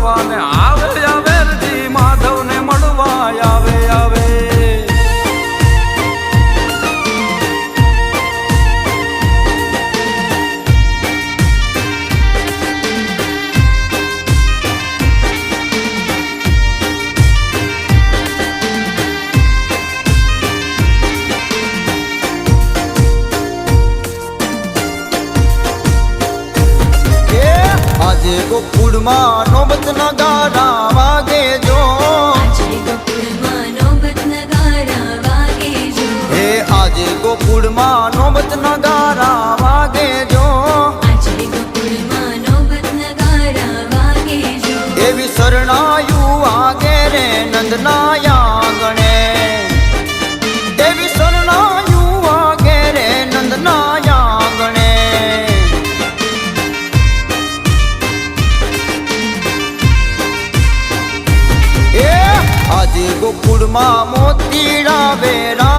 મળવા ને આવે આવે જી માધવ ને મળવા આવે આવે આજે ગોકુળમાં નોબત નગારા વાગે જો હે આજે ગોકુળમાં નોબત નગારા વાગે જો એવી શરણાયુ વાગે રે નંદના આંગણે એવી શરણાયુ વાગે રે નંદના આંગણે આજે ગોકુળમાં મોતીડા વેરા